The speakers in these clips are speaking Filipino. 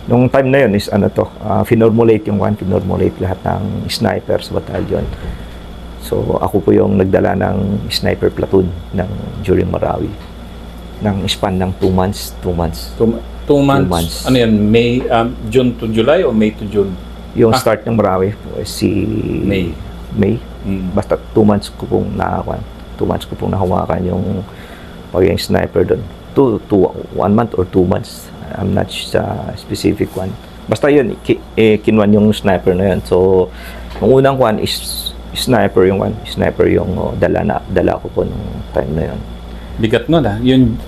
Nung time na yun is ano to, finormulate finormulate lahat ng snipers battalion. So ako po yung nagdala ng sniper platoon during Marawi. Ng span ng 2 months, 2 months. 2 months. Ano yan? June to July o May to June? Yung start ng Marawi po is si May. Basta 2 months ko pong nakakuan. 2 months ko pong nahawakan yung pagiging sniper doon. 1 month or 2 months. I'm not specific one. Basta yun, kinuan yung sniper na yun. So, ang unang one is sniper yung dala ko po nung time na yun. Bigat nun Yung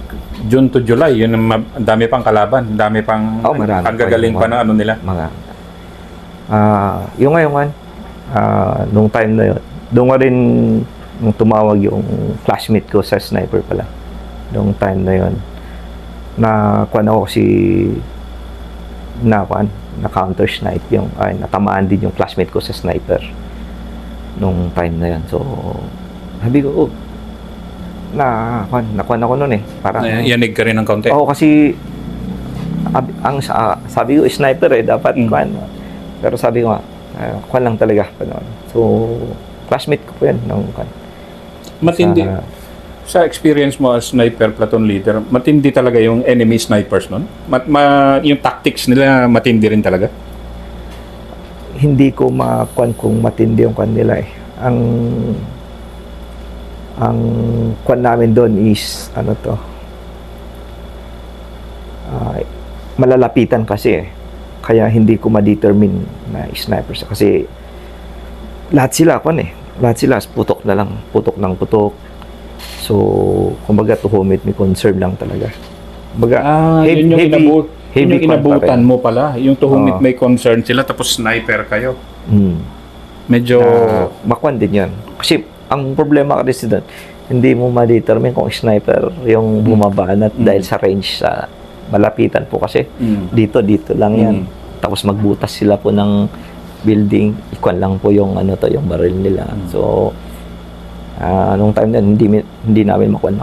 June to July, yun ang dami pang kalaban, dami pang gagaling pa na ano nila. Yung ngayon one, nung time na yun, doon rin nung tumawag yung classmate ko sa sniper pala. Nung time na yun, na counter snipe natamaan din yung classmate ko sa sniper nung time na yun. So sabi ko nakuan ako noon parang yanig ka rin ng kaunti. Kasi sabi ko sniper dapat pero sabi ko kuan lang talaga so classmate ko po yan nung matindi sa experience mo as sniper platoon leader, matindi talaga yung enemy snipers nun? Yung tactics nila matindi rin talaga? Hindi ko makuan kung matindi yung kuan nila Ang kuan namin doon is malalapitan kasi kaya hindi ko ma-determine na snipers kasi lahat sila putok ng putok. So, kumbaga to whom it may concern lang talaga. Kumbaga, yun yung inabutan mo pala. Yung to whom it may concern sila, tapos sniper kayo. Medyo... makuan din yan. Kasi, ang problema kasi doon, hindi mo ma-determine kung sniper yung bumabaan at dahil sa range sa malapitan po kasi. Dito lang yan. Tapos magbutas sila po ng building. Ikuan lang po yung yung baril nila. So, nung time na hindi namin makuan na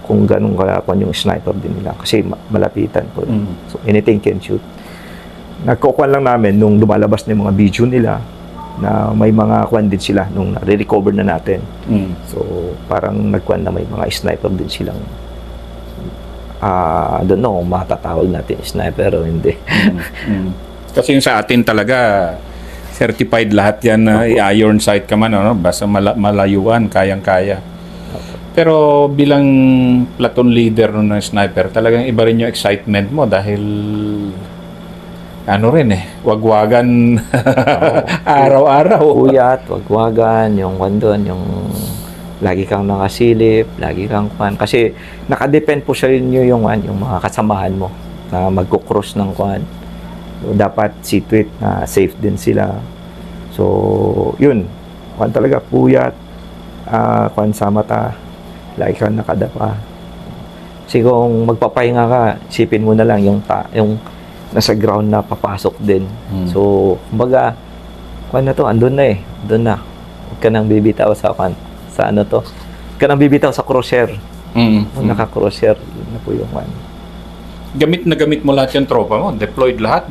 kung ganun kalakuan yung sniper din nila kasi malapitan po. So anything can shoot. Nagkukuan lang namin nung lumalabas na yung mga video nila na may mga kuan din sila nung re-recover na natin. So parang nagkuan na may mga sniper din silang I don't know kung matatawag natin sniper o hindi. Kasi yung sa atin talaga certified lahat yan na iron sight ka man, basta malayuan, kayang-kaya. Pero bilang platoon leader ng sniper, talagang iba rin yung excitement mo dahil wagwagan araw-araw. Uyat, wagwagan, yung lagi kang nakasilip, lagi kang kuan. Kasi nakadepend po sa inyo yung mga kasamahan mo na magkukross ng kuan. So, dapat situate na safe din sila. So, yun. Kuan talaga, puyat, kuan sa mata, lagi kang nakadapa. Kasi kung magpapahinga ka, isipin mo na lang yung nasa ground na papasok din. So, kumbaga, kuan na to, andun na Andun na. Huwag ka nang bibitaw sa kuan. Huwag ka nang bibitaw sa crosshair. Naka-crosshair, yun na po yung kuan. Gamit mo lahat yung tropa mo, deployed lahat,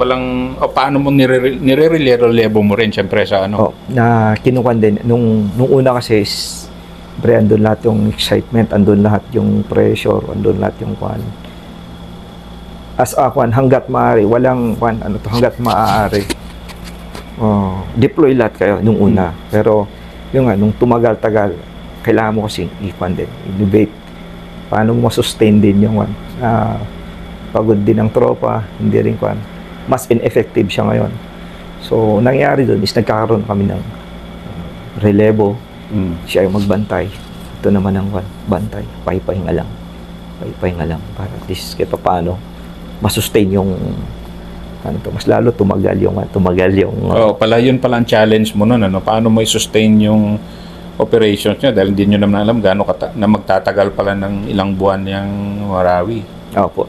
paano mo nire-relevo mo rin siyempre sa na kinukuan din nung una kasi andun lahat yung excitement, andun lahat yung pressure, andun lahat yung kuan. As hanggat maaari, walang hanggat maaari. Deploy lahat kayo nung una. Pero yung nung tumagal-tagal, kailangan mo kasi i-kuan din, innovate. Paano mo sustain din yung pagod din ng tropa, hindi rin kuan. Mas ineffective siya ngayon. So, nangyari doon is nagkakaroon kami ng relevo. Siya yung magbantay. Ito naman ang bantay. Pahipahinga lang. Para at least kahit paano masustain yung mas lalo tumagal yung pala yun pala ang challenge mo noon paano mo i-sustain yung operations niya dahil hindi nyo naman alam gaano na magtatagal pala ng ilang buwan yung Marawi. Opo.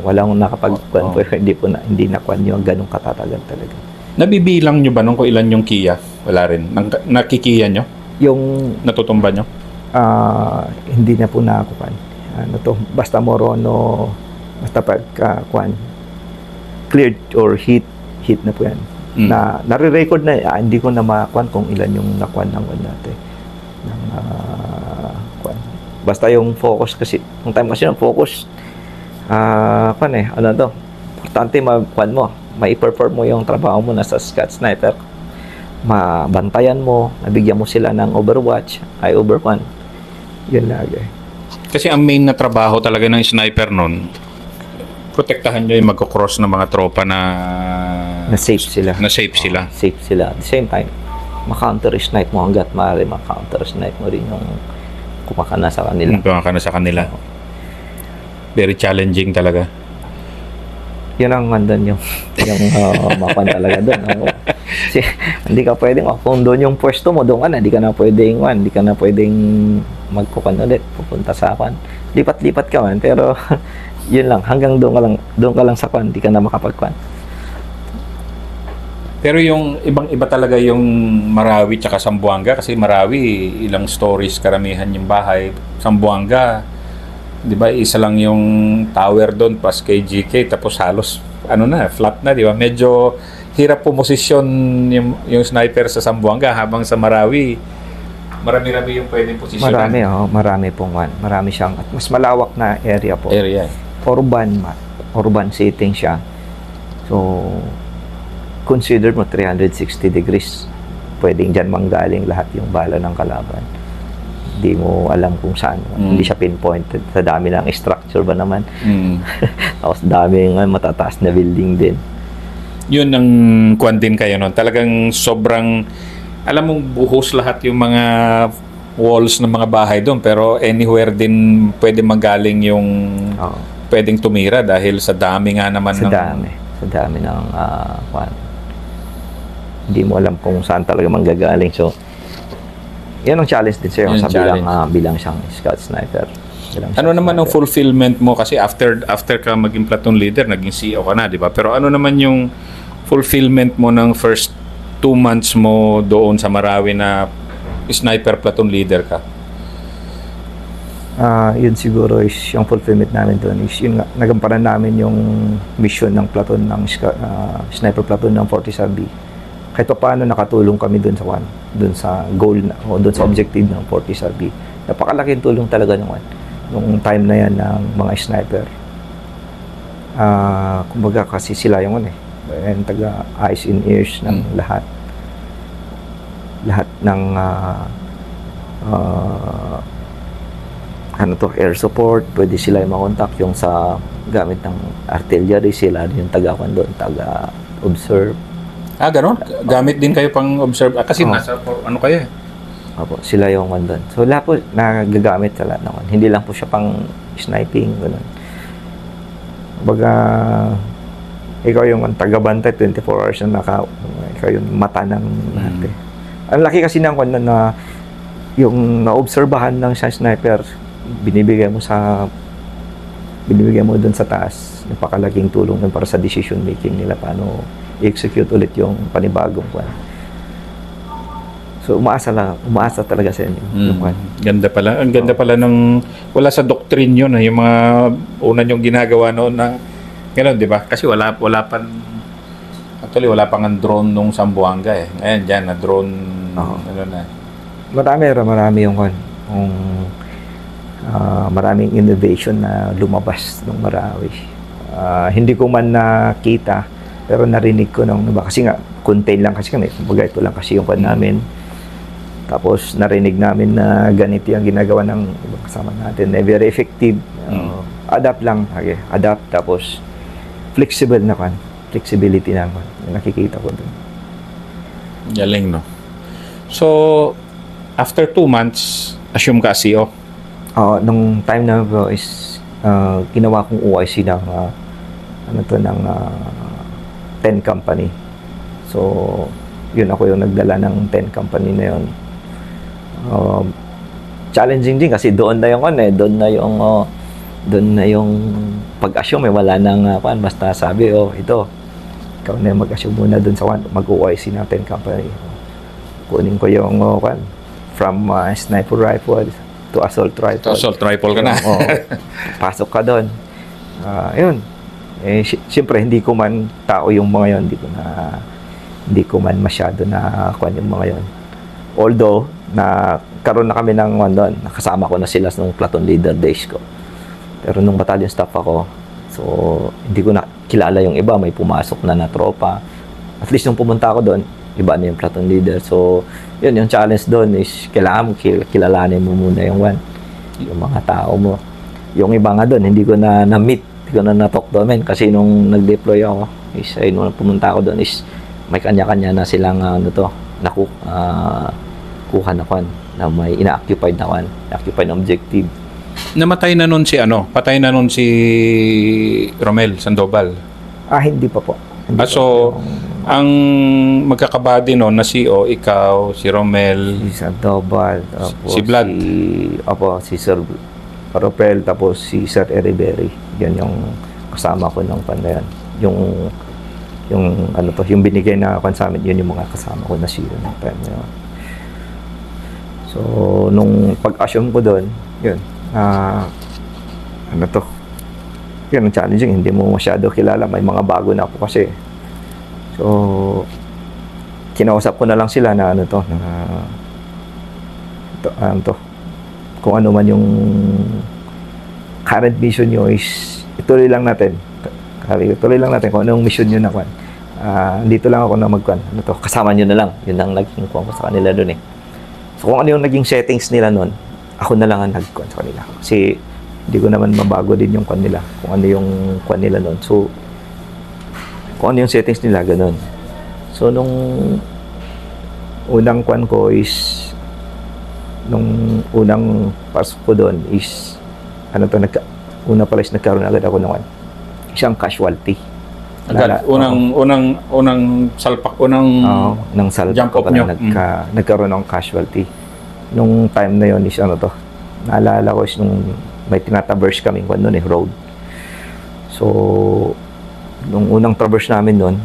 Walang nakapagkuan po. Hindi nakuan yung ganong katatagal talaga. Nabibilang nyo ba nung kung ilan yung kiya? Wala rin. Nakikiya nyo? Yung natutumba nyo? Hindi na po nakakuan. basta morono, basta pagka kwan, cleared or hit na po yan. Na nare-record na, hindi ko na makakwan kung ilan yung nakwan ng kwan natin. Ng, kwan. Basta yung focus kasi, yung time kasi yung focus, kwan importante magkwan mo, mai-perform mo yung trabaho mo na sa Scout Sniper. Mabantayan mo, nabigyan mo sila ng overwatch, overkwan. Yun lagi. Kasi ang main na trabaho talaga ng sniper nun, protektahan nyo yung magkocross ng mga tropa na Na-safe sila. safe sila. Safe sila. At the same time, maka-counter-snipe mo hanggat maaari, maka-counter-snipe mo rin yung kumakana sa kanila. Kung ka na sa kanila. Very challenging talaga. Yun ang nandun yung mapan talaga doon. Kasi hindi ka pwedeng, kung doon yung pwesto mo, doon ka na, hindi ka na pwedeng magpukan ulit, pupunta sa kwan. Lipat-lipat ka man, pero yun lang, hanggang doon ka lang sa kwan, hindi ka na makapagkwan. Pero yung ibang-iba talaga yung Marawi tsaka Zamboanga kasi Marawi, ilang stories karamihan yung bahay. Zamboanga, di ba, isa lang yung tower doon pas kay GK tapos halos flat na, di ba? Medyo hirap pumosisyon yung sniper sa Zamboanga habang sa Marawi marami-rami yung pwedeng posisyonan. Marami pong one. Marami siyang, at mas malawak na area po. Area. Urban setting siya. So, consider mo 360 degrees. Pwedeng dyan manggaling lahat yung bala ng kalaban. Hindi mo alam kung saan. Hindi siya pinpointed. Sa dami ng structure ba naman. Tapos daming matataas na building din. Yun ang kwan din kayo nun. Talagang sobrang, alam mong buhos lahat yung mga walls ng mga bahay doon. Pero anywhere din pwede manggaling yung pwedeng tumira dahil sa dami nga naman Sa dami ng kwan. Hindi mo alam kung saan talaga manggagaling. So, yan ang challenge din sa'yo sa bilang siyang Scout Sniper. Ano naman ang fulfillment mo? Kasi after ka maging platoon leader, naging CEO ka na, di ba? Pero ano naman yung fulfillment mo ng first 2 months mo doon sa Marawi na sniper platoon leader ka? Yun siguro is yung fulfillment namin doon is yun nga, nagamparan namin yung mission ng platoon ng sniper platoon ng 47B. Kahit pa paano nakatulong kami doon sa goal na, o doon sa objective ng 47B. Napakalaking tulong talaga nung time na yan ng mga sniper. Kumbaga kasi sila yung and taga eyes and ears ng lahat ng air support, pwede sila yung makontak yung sa gamit ng artillery, sila yung taga-kwan doon, taga-observe. Ganon? Gamit din kayo pang observe? Kasi nasa, kayo? Opo, sila yung kwan doon. So, lahat po nagagamit sa lahat ng. Hindi lang po siya pang sniping, gano'n. Baga, ikaw yung taga-bantay, 24 hours na ikaw yung mata ng natin. Ang laki kasi ng kwan na yung naobserbahan ng sniper, binibigay mo doon sa taas. Napakalaking tulong para sa decision making nila, paano i-execute ulit yung panibagong kwan. So, umaasa talaga sa inyo. Ganda pala. Ang ganda pala ng, wala sa doctrine yun, yung mga una yung ginagawa noon na, gano'n, di ba? Kasi wala pang ang drone nung Zamboanga eh. Ngayon, dyan, na drone, Marami yung maraming innovation na lumabas ng Marawi. Hindi ko man nakita, pero narinig ko kasi nga, contain lang kasi kami. Kumbaga, ito lang kasi yung kwan namin. Tapos narinig namin na ganito yung ginagawa ng ibang kasama natin. Very effective. Adapt lang. Okay. Adapt. Tapos flexible na kan. Flexibility na kan. Nakikita ko doon. Galing, no? So, after 2 months, assume ka CEO? Nung time na bro is ginawa kong OIC ng ng 10 company. So, yun ako yung nagdala ng 10 company na yun. Challenging din kasi doon na yung pag-assume wala nang basta sabi ito ikaw na yung mag-assume muna doon sa mag-OIC natin company. Kunin ko yung from sniper rifle, to assault rifle. Assault rifle ka na. Oo. Pasok ka doon. Yun. Siyempre, hindi ko man tao yung mga yon, hindi ko man masyado na kuan yung mga yon. Although, karoon na kami ng doon, nakasama ko na sila nung platoon leader days ko. Pero nung battalion staff ako, so hindi ko na kilala yung iba, may pumasok na tropa. At least nung pumunta ako doon, iba na yung platoon leader. So, yun, yung challenge doon is kailangan mo kilalanin mo muna yung mga tao mo. Yung iba nga doon, hindi ko na meet, hindi ko na na-talk doon, kasi nung nag-deploy ako, nung pumunta ako doon is may kanya-kanya na silang kuha na kwan, na may ina-occupied na objective. Namatay na nun patay na nun si Romel Sandoval. Hindi pa po. Hindi pa So, ang magkakabady nun na CO, ikaw, si Romel, si Sandoval, tapos Si Vlad. si Sir Ropel, tapos si Sir Eribery. Yan yung kasama ko ng pandayan. Yung binigay na kwan sa amin, yun yung mga kasama ko na sila ng time na yun. So, nung pag-assume ko doon, yun, yun ang challenging, hindi mo masyado kilala, may mga bago na ako kasi. So, kinausap ko na lang sila na kung ano man yung current mission nyo is ituloy lang natin kung anong mission nyo na kwan. Dito lang ako na magkwan, kasama nyo na lang, yun ang naging kwan ko sa kanila doon eh. So, kung ano yung naging settings nila nun, ako na lang ang nag-kwan sa kanila. Kasi, hindi ko naman mabago din yung kwan nila. Kung ano yung kwan nila nun. So, kung ano yung settings nila, ganun. So, nung unang kwan ko is, nung unang pasok ko doon is, una pala is nagkaroon agad ako ng isang casualty. agad, unang salpak, nang salpak jump ko off nyo. nagkaroon ng casualty. Nung time na yon is naalala ko is nung may tinatraverse kami road. So, nung unang traverse namin nun,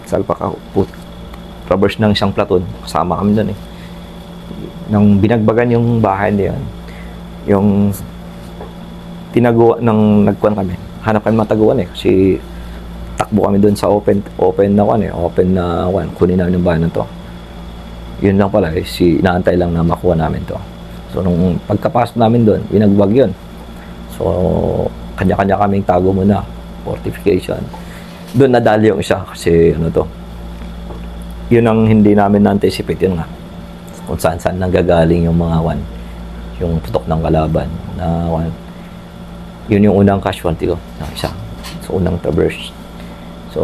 salpak ako, traverse ng isang platoon, kasama kami doon eh. Nang binagbagan yung bahay na yun, yung tinaguan ng nagkuhan kami, hanap kami mataguan eh, kasi takbo kami doon sa open na kunin namin yung bahay na to. Yun lang pala eh, inaantay lang na makuha namin to. So nung pagkapasok namin doon, binagbag yun. So kanya-kanya kaming tago muna, fortification. Doon nadali yung isa kasi yun ang hindi namin na-anticipate, yun nga, kung saan nanggagaling yung mga yung putok ng kalaban na yun yung unang casualty ko na isa. So unang traverse. So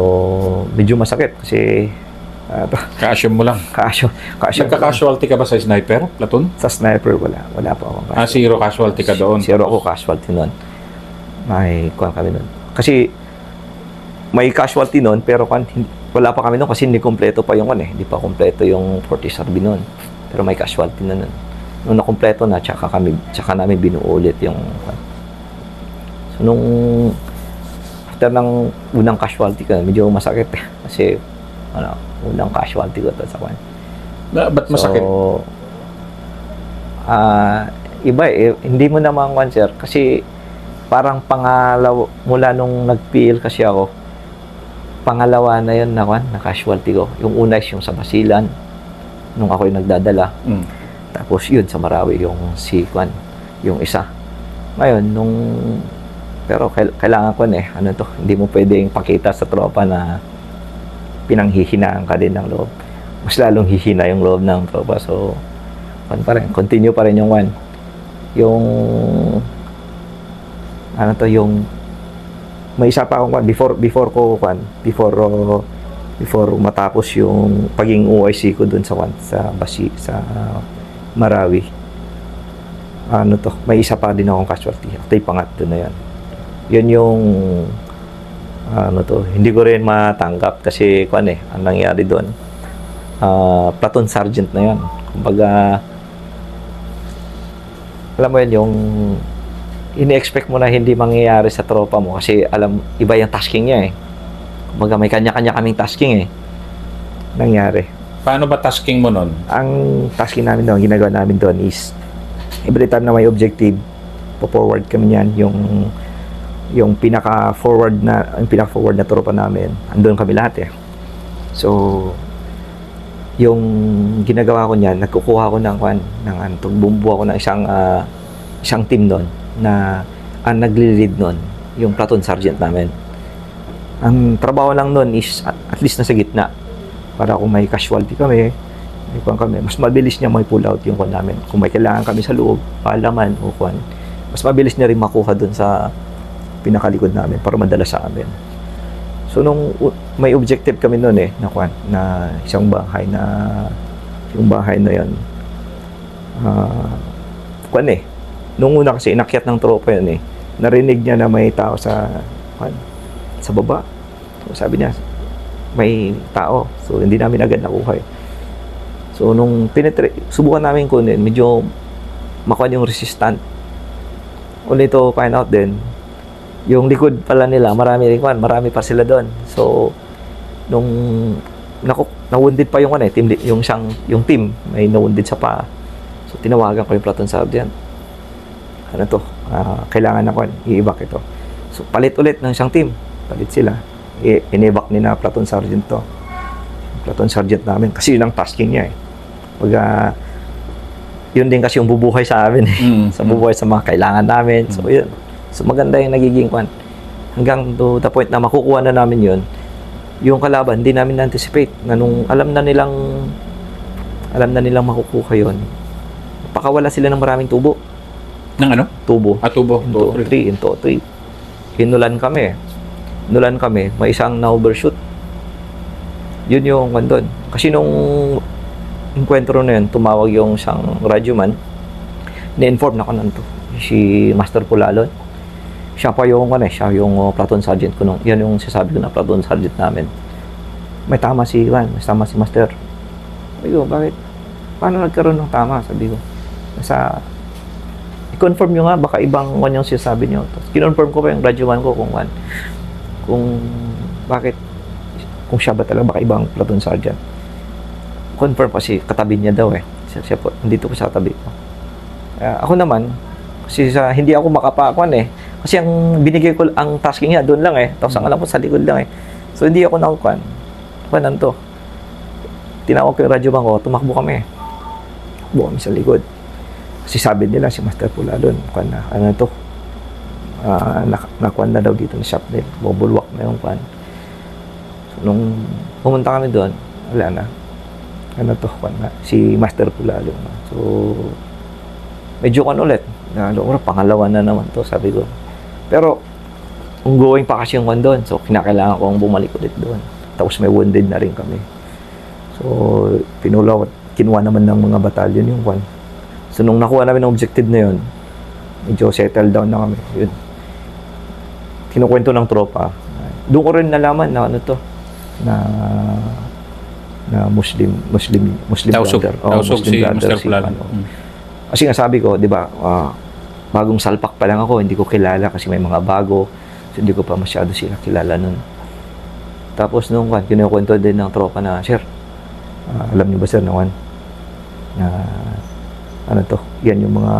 medyo masakit kasi Ka-assume mo lang. Nagka-casualty ka ba sa sniper, platoon? Sa sniper wala pa akong casualty. Zero casualty ka doon. Zero ako casualty noon. May kuha kami noon. Kasi may casualty noon pero wala pa kami noon kasi hindi kompleto pa yung hindi pa kompleto yung 40 Sarbi noon. Pero may casualty na noon. Nung nakompleto na, tsaka namin binuulit yung so nung after ng unang casualty ko, medyo masakit kasi unang casualty ko to sa kwan. Ba't masakit? So, iba hindi mo naman sir, kasi parang pangalawa, mula nung nag-PL kasi ako, pangalawa na yun na casualty ko. Yung una is yung sa Basilan, nung ako yung nagdadala. Tapos yun, sa Marawi, yung yung isa. Ngayon, pero kailangan ko hindi mo pwedeng pakita sa tropa na pinanghihinaan ka din ng loob. Mas lalong hihina yung loob ng tropa. So, continue pa rin yung yung yung may isa pa akong before matapos yung paging OIC ko dun sa Marawi. May isa pa din akong casualty. Ito yung pangatlo na yan. Yun yung hindi ko rin matanggap kasi ang nangyari doon, platoon sergeant na yan. Kumbaga, alam mo yun, yung ini-expect mo na hindi mangyayari sa tropa mo kasi iba yung tasking niya eh. Kumbaga, may kanya-kanya kaming tasking eh. Nangyari. Paano ba tasking mo nun? Ang tasking namin doon, ginagawa namin doon is every time na may objective, po-forward kami niyan. Yung pinaka-forward na tropa namin, andun kami lahat eh. So, yung ginagawa ko niyan, nagkukuha ko bumubuo ako ng isang team doon na ang nagli-lead noon, yung platoon sergeant namin. Ang trabaho lang noon is at least nasa gitna. Para kung may casualty kami, mas mabilis niya may pull out yung namin. Kung may kailangan kami sa loob, paalaman o mas mabilis niya rin makuha doon sa pinakalikod namin para madala sa amin. So nung may objective kami noon na isang bahay yung bahay na yan. Nung una kasi inakyat ng tropa yun narinig niya na may tao sa baba. So, sabi niya may tao. So hindi namin agad nakuha. So nung subukan namin kunin, medyo makuha yung resistant. Only to find out din, yung likod pala nila, marami pa sila doon. So, nung na-wounded pa yung team, may na-wounded sa paa. So, tinawagan ko yung platoon sergeant. Kailangan na i-evac ito. So, palit ulit ng isang team. Palit sila. In-evac ni na platoon sergeant to. Platoon sergeant namin. Kasi yun ang tasking niya yun din kasi yung bubuhay sa amin bubuhay sa mga kailangan namin. So yun. So maganda yung nagiging hanggang to the point na makukuha na namin yun. Yung kalaban, hindi namin na-anticipate na nung alam na nilang makukuha yun. Pakawala sila ng maraming tubo. Ng ano? Tubo. Tubo. Into 3. Inulan kami, may isang na-overshoot. Yun yung doon. Kasi nung enkwentro na yun, tumawag yung isang radyoman, ni-inform na ko nanto. Si Master Pulalon. Siya pa yung platoon sergeant ko nung, yan yung sasabi ko na platoon sergeant namin. May tama si Master. Sabi ko, bakit? Paano nagkaroon ng tama? Sabi ko, i-confirm nyo nga, baka ibang yung sinasabi nyo. Tapos, kinonfirm ko pa yung radyoman ko kung bakit, kung siya ba talaga, baka ibang platoon sergeant. Confirm kasi katabi niya daw siya po, nandito po sa tabi ko. Ako naman, kasi hindi ako kasi ang binigay ko, ang tasking niya doon lang tapos ang alam ko sa likod lang so hindi ako nakukuhan. Nanto, tinawag ko yung radyo ko, tumakbo kami sa likod kasi sabi nila si Master Pulalon nakuhan na daw dito na shop nila, bubulwak na yung so nung pumunta kami doon, wala na si Master Pulalon. So medyo ulit pangalawa na naman to, sabi ko. Pero ongoing pa kasi yung doon, so kinakailangan kong bumalik ulit doon. Tapos may wounded na rin kami. So kinuha naman ng mga batalyon yung so nung nakuha namin ang objective na yun, medyo settle down na kami. Yun, kinukwento ng tropa, doon ko rin nalaman na na Muslim Tausug. brother. Tausug si Master si Pulalon. Kasi nga sabi ko, di ba, bagong salpak pa lang ako, hindi ko kilala kasi may mga bago. So hindi ko pa masyado sila kilala nun. Tapos nung kinukwento din ng tropa na, sir, alam niyo ba sir na yan yung mga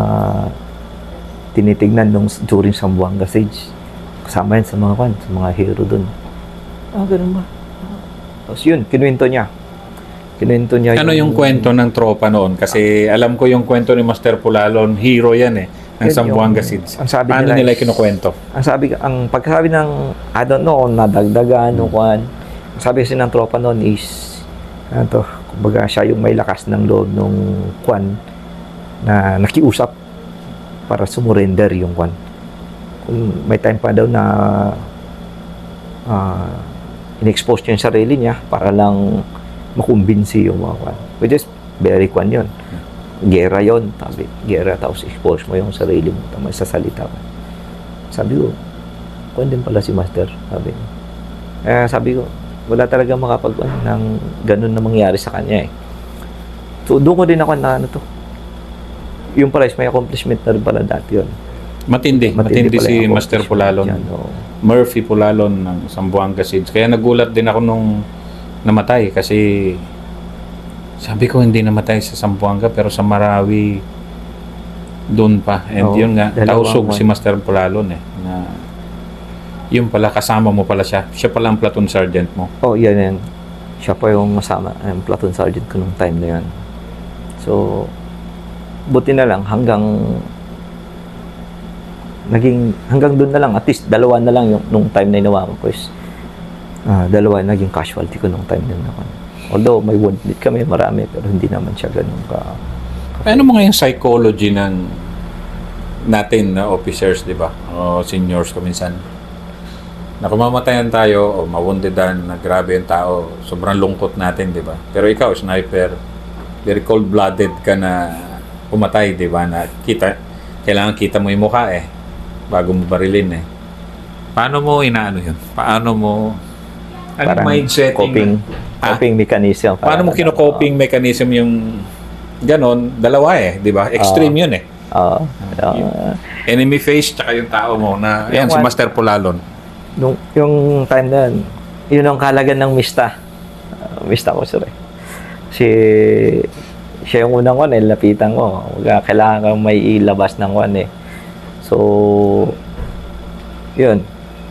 tinitignan during Zamboanga Siege. Kasama yan sa mga hero dun. Ganun ba? Tapos yun, kinuwento niya. Ano yung kwento ng tropa noon? Kasi alam ko yung kwento ni Master Pulalon, hero yan ng Zamboanga Siege. Paano nila kinukwento? Pagkasabi ng, I don't know, nadagdagan, ang sabi kasi ng tropa noon is, kumbaga siya yung may lakas ng loob nung na nakiusap para sumurrender yung kung may time pa daw na in-expose niya yung sarili niya para lang makumbinsi yung mga which is very yun. Gera yun. Gera, tapos expose mo yung sarili mo. Tapos sasalita ka. Sabi ko, din pala si Master. Sabi ko, wala talaga ng ganun na mangyari sa kanya So, doon ko din ako yung pala may accomplishment na rin pala dati yun. Matindi si Master Pulalon. Murphy Pulalon ng Zamboanga Siege. Kaya nagulat din ako nung namatay kasi sabi ko hindi namatay sa Zamboanga pero sa Marawi Doon pa. And Oo, yun nga, dalawang tausog one. si Master Pulalon na yun pala, kasama mo pala siya. Siya pala ang platoon sergeant mo. Oh, yan. Siya pa yung masama, yung platoon sergeant ko nung time na yun. So, buti na lang hanggang doon na lang, at least dalawa na lang yung nung time na inawa ko is dalawa naging casualty ko nung time na yun. Although may wounded kami marami, pero hindi naman siya ganun ka. Ano mo nga yung psychology ng natin na officers, di ba? O seniors ko minsan. Na kung mamatayan tayo o mawundedan na grabe yung tao, sobrang lungkot natin, di ba? Pero ikaw, sniper, very cold-blooded ka na pumatay, di ba? Na kailangan kita mo yung mukha bago mo barilin Paano mo inaano yun? Paano mo Parang mindsetting? coping mechanism. Paano mo kino-coping mechanism yung ganon? Dalawa di ba? Extreme yun Oo. Enemy face tsaka yung tao mo na yan si Yung Master Pulalon. Yung time na yun ang kalagan ng mista. Mista ko, sir. Kasi siya yung unang one, lapitan ko. Kailangan kang may ilabas ng one So, yun.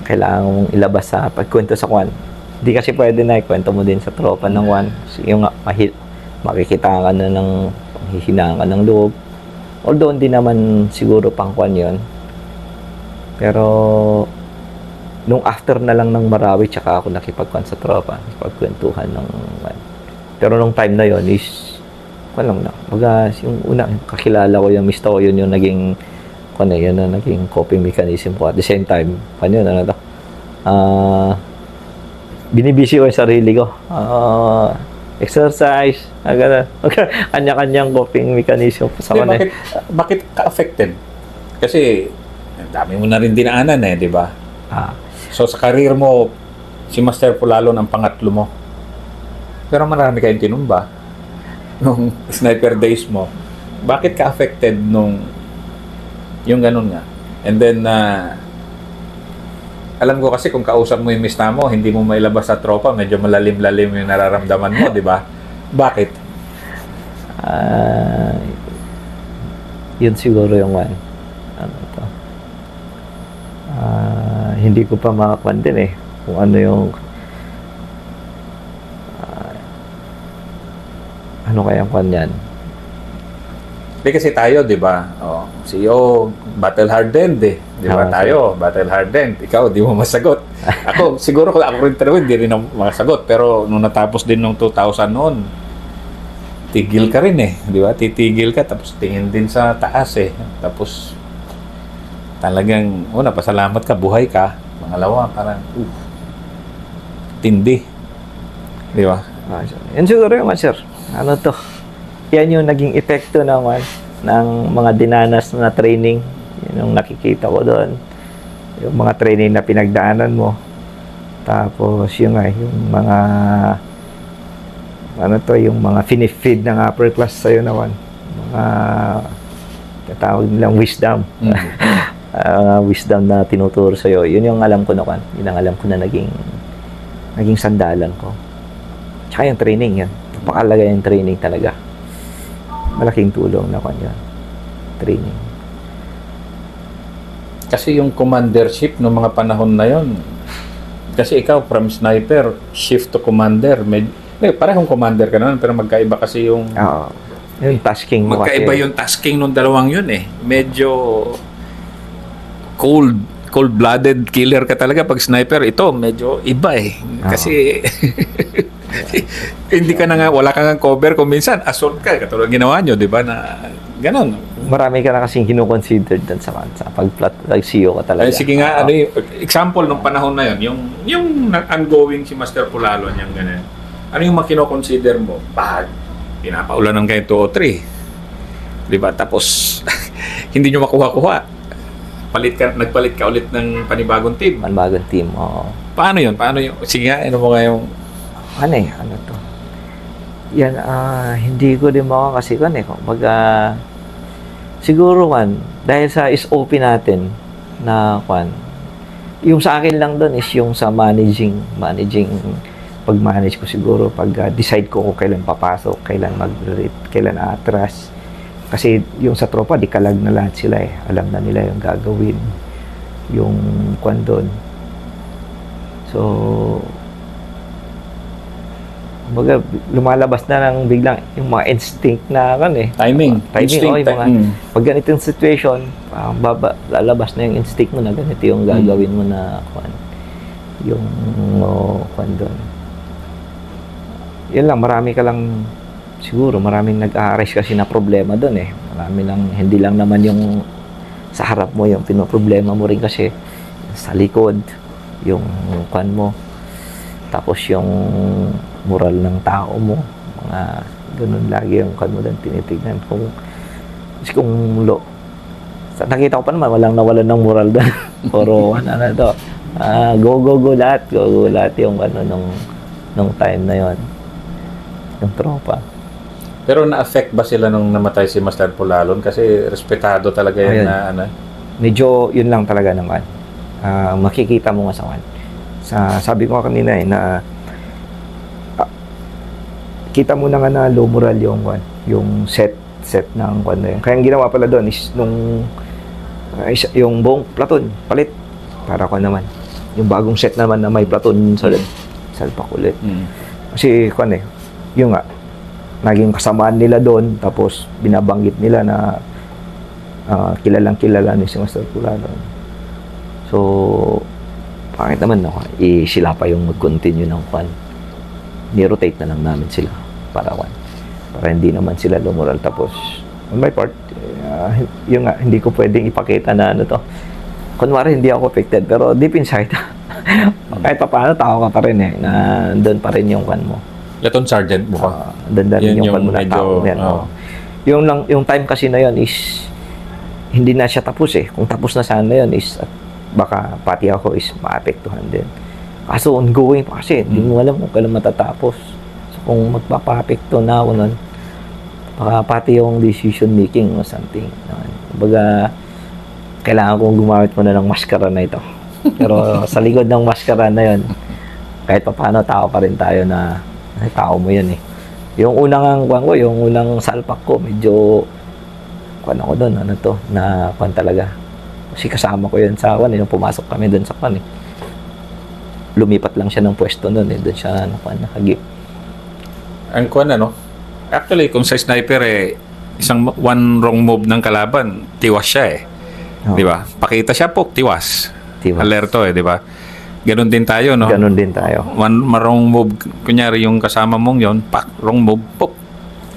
Kailangan mong ilabas sa pagkwento sa kwan. Hindi kasi pwede na ikwento mo din sa tropa ng one. Yung makikita ka na ng panghihinaan ka ng loob. Although hindi naman siguro pang kwan yun. Pero nung after na lang ng Marawi, tsaka ako nakipagkwan sa tropa. Nakipagkwentuhan ng one. Pero nung time na yun is lang na. Yung una, kakilala ko yung misto ko, yun yung naging yun yung naging coping mechanism ko. At the same time, binibisi ko yung sarili ko. Exercise, kanya-kanyang coping mechanism sa kanila. Bakit ka-affected? Kasi, ang dami mo na rin dinaanan di ba? So, sa career mo, si Master Pulalon ang pangatlo mo. Pero marami kayong tinumba nung sniper days mo. Bakit ka-affected nung yung ganun nga? And then, alam ko kasi kung kausap mo yung mista mo, hindi mo mailabas sa tropa, medyo malalim-lalim yung nararamdaman mo, di ba? Bakit? Yun siguro yung one. Hindi ko pa makakuan din kung ano yung ano kayang kwan yan. Hindi kasi tayo, di ba? CEO, battle hardened Di ba tayo? Battle hardened. Ikaw, di mo masagot. Ako, siguro kung ako rin tanawin, di rin ako masagot. Pero nung natapos din nung 2000 noon, tigil ka rin Di ba? Titigil ka, tapos tingin din sa taas Tapos, talagang, una, pasalamat ka, buhay ka. Pangalawa, parang, tindi. Di ba? Yan siguro yung sir. Ano to? Yan yung naging epekto ng mga dinanas na training. Yun yung nakikita ko doon. Yung mga training na pinagdaanan mo. Tapos yung mga yung mga finifeed ng upper class sa'yo naman. Mga tawag nilang wisdom. Wisdom na tinuturo sa'yo. Yun yung alam ko na Yun ang alam ko na naging sandalan ko. Tsaka yung training yan. Napakalaga yung training talaga. Malaking tulong na yan. Training. Kasi yung commandership ng mga panahon na yon, kasi ikaw from sniper, shift to commander, parehong commander ka naman, pero magkaiba kasi yung yung tasking mo magkaiba kasi. Yung tasking nung dalawang yun medyo cold-blooded killer ka talaga pag sniper. Ito medyo iba kasi hindi ka na nga, wala kang cover kung minsan assault ka, katulad ginawa nyo, di ba, na ganon. Marami ka na kasing kino-consider dun sa pag-CEO ka talaga. Sige nga, ano yung example nung panahon na yun, yung ongoing si Master Pulalon, yung ganun. Ano yung makino-consider mo? Pinapaulanan kayo 2 o 3. Di ba? Tapos, hindi nyo makuha-kuha. Nagpalit ka ulit ng panibagong team. Panibagong team, oo. Paano yun? Sige nga, ano mo nga yung ano to? Yan, hindi ko din makakasi kumbaga, siguro dahil sa SOP natin na yung sa akin lang doon is yung sa managing pag-manage ko siguro, pag decide ko kung kailan papasok, kailan mag-retreat, kailan atras, Kasi yung sa tropa, di kalag na lahat sila eh. Alam na nila yung gagawin. Yung kwan doon. So, kumbaga, lumalabas na lang biglang yung mga instinct na kan eh. Timing. Timing, Instinct. yung mga, pag ganitong situation, lalabas na yung instinct mo na ganito yung gagawin mo na kwan. Yung kwan doon. Yan lang, marami ka lang siguro, maraming nag-a-arise kasi na problema doon eh. Marami lang, hindi lang naman yung sa harap mo yung pinoproblema mo rin kasi sa likod, yung kwan mo. Tapos yung moral ng tao mo. Mga ganun lagi yung kwan mo doon tinitignan. Kasi nakita ko pa naman, walang nawalan ng moral doon. Puro, ano to. Go lahat. Go lahat yung nung time na yon, yung tropa. Pero na-affect ba sila nung namatay si Master Pulalon? Kasi respetado talaga yan. Ayun. Na ano. Medyo yun lang talaga naman. Makikita mo nga sabi ko kanina eh, na kita mo na nga na low moral yung set ng na yun. Kaya ang ginawa pala doon is yung buong platoon palit para ko naman. Yung bagong set naman na may platoon salpak ulit. Kasi yung nga naging kasamaan nila doon, tapos binabanggit nila na kilalang kilala ni si Master Pulalon. So, bakit naman sila pa yung mag-continue ng kwan? Ni-rotate na lang namin sila para hindi naman sila lumoral. Tapos, on my part, yung nga, hindi ko pwedeng ipakita na to. Kunwari, hindi ako affected, pero deep inside, kahit pa paano, tao ka pa rin eh, na doon pa rin yung kwan mo. Platoon Sergeant mo ba? Dandanin yung kwan mo na tao. Yung time kasi na yun is, hindi na siya tapos eh. Kung tapos na sana yun is, baka pati ako is maapektuhan din. Kaso ongoing pa kasi, hindi mo alam kung kailan matatapos. So kung magpapapekto na ako nun, baka pati yung decision making or something. Kumbaga, kailangan kong gumamit mo na ng maskara na ito. Pero sa likod ng maskara na yun, kahit pa paano, tao pa rin tayo na tao mo yun eh. Yung unang yung unang salpak ko, medyo ako doon, na talaga. Kasi kasama ko yun sa nung pumasok kami doon sa lumipat lang siya ng pwesto doon eh, doon siya nakagip. Ang actually, kung sa sniper isang one wrong move ng kalaban, tiwas siya eh. Oh. Di ba? Pakita siya po, tiwas. Alerto di ba? Ganon din tayo, no? Ganon din tayo. One wrong move, kunyari yung kasama mong yon, wrong move, pop.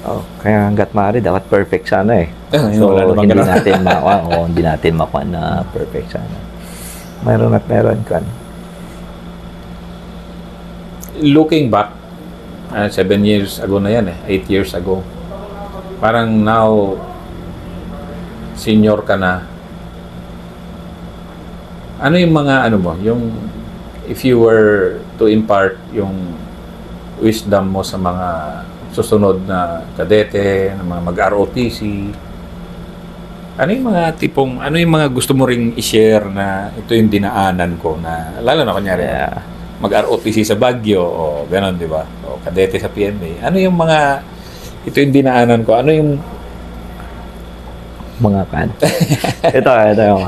Oh, kaya hanggat maaari, dapat perfect sana eh. So, hindi natin makuha na perfect sana. Mayroon at mayroon kan. Looking back, 7 years ago na yan 8 years ago. Parang now, senior ka na. Ano yung mga yung if you were to impart yung wisdom mo sa mga susunod na kadete, na mga mag-ROTC, ano yung mga gusto mo ring i-share na ito yung dinaanan ko na, lalo na kunyari, mag-ROTC sa Baguio o gano'n, di ba? O kadete sa PNA. Ano yung ito yung dinaanan ko, ano yung mga kan. ito yung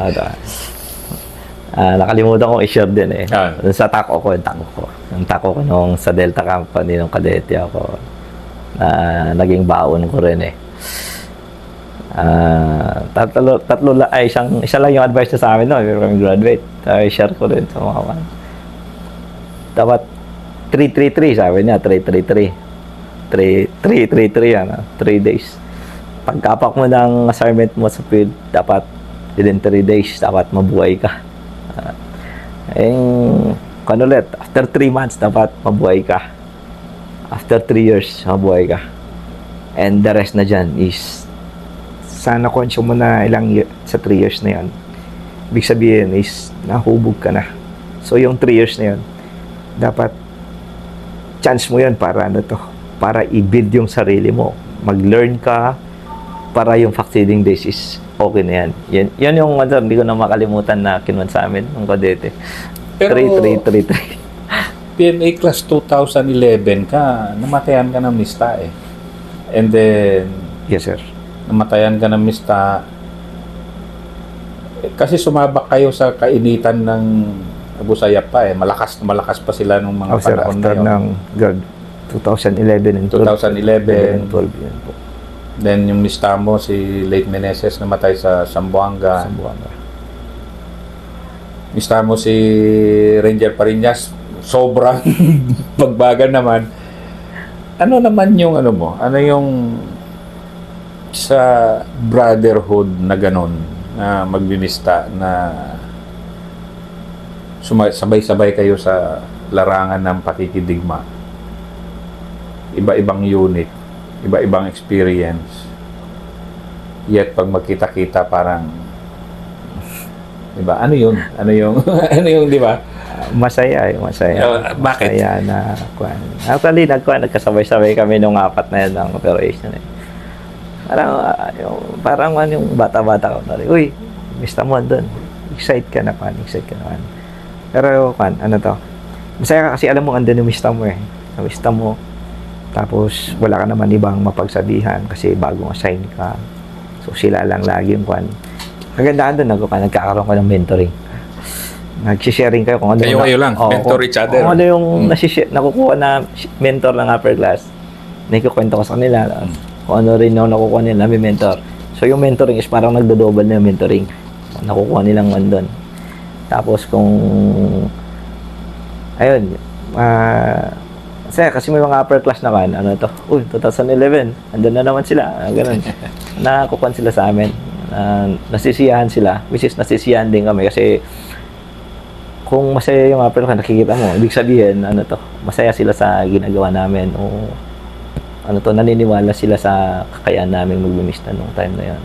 nakalimutan ko i-share din eh. Sa tako ko. Yung tako ko nung sa Delta Company nung kadete ako, naging baon ko rin eh. Isa lang yung advice niya sa amin no, before kami graduate. I-share ko rin sa mga kan. Dapat 333 sabi niya, 333. 3 days. Pagkapak mo ng assignment mo sa field, dapat within 3 days, dapat mabuhay ka. After 3 months, dapat mabuhay ka. After 3 years, mabuhay ka. And the rest na dyan is, sana consume mo na sa 3 years na yan. Ibig sabihin is, nahubog ka na. So, yung 3 years na yan, dapat, chance mo yan para i-build yung sarili mo. Mag-learn ka, para yung succeeding days is okay na yan. Yan yung hindi ko na makalimutan na kinuwan sa amin ng kadete. Pero 3333. PNA class 2011 ka, namatayan ka ng mista eh. And then, Yes, sir. namatayan ka ng mista, kasi sumabak kayo sa kainitan ng Abu Sayyaf pa eh. Malakas na malakas pa sila nung mga Sir, panahon na after yun. ng God, 2011 and 2011. 12 yan po. Then yung mista mo, si late Meneses, namatay sa Zamboanga. Sa Buanga. Mista mo si Ranger Pariñas, sobrang pagbagan naman. Ano naman yung ano mo? Ano yung sa brotherhood na ganon, na magbimista, na sabay-sabay kayo sa larangan ng pakikidigma? Iba-ibang unit, iba-ibang experience. Yet pag magkita-kita parang, diba? Ano yun? Ano yung, ano yung, di ba? Masaya eh, masaya. Bakit? Masaya na, kuwan. Actually, nagkasabay-sabay kami nung apat na yan ng operation eh. Parang yung bata-bata ko na rin, uy, mista mo doon. Excite ka na, excite ka na. Pero, ano to? Masaya ka kasi alam mo, andun yung mista mo eh. Yung mista mo, tapos wala ka naman ibang mapagsabihan kasi bagong assign ka. So, sila lang lagi yung kwan. Kagandahan doon, nagkakaroon ka ng mentoring. Nagsisharing kayo kung ano Kayo lang, mentor each other. Kung ano yung nakukuha na mentor ng upper class, naikukwento ko sa kanila. Kung ano rin yung nakukuha nila, may mentor. So, yung mentoring is parang nagdo-double na yung mentoring. Nakukuha nilang doon. Tapos, kung ayun, kasi may mga upper class naman, ano to, 2011, andun na naman sila, ganun. Nakukuha sila sa amin. Nasisiyahan sila, which is nasisiyahan din kami kasi kung masaya yung upper class, nakikita mo, ibig sabihin, ano to, masaya sila sa ginagawa namin o ano to, naniniwala sila sa kakayahan namin magbumista nung time na yan.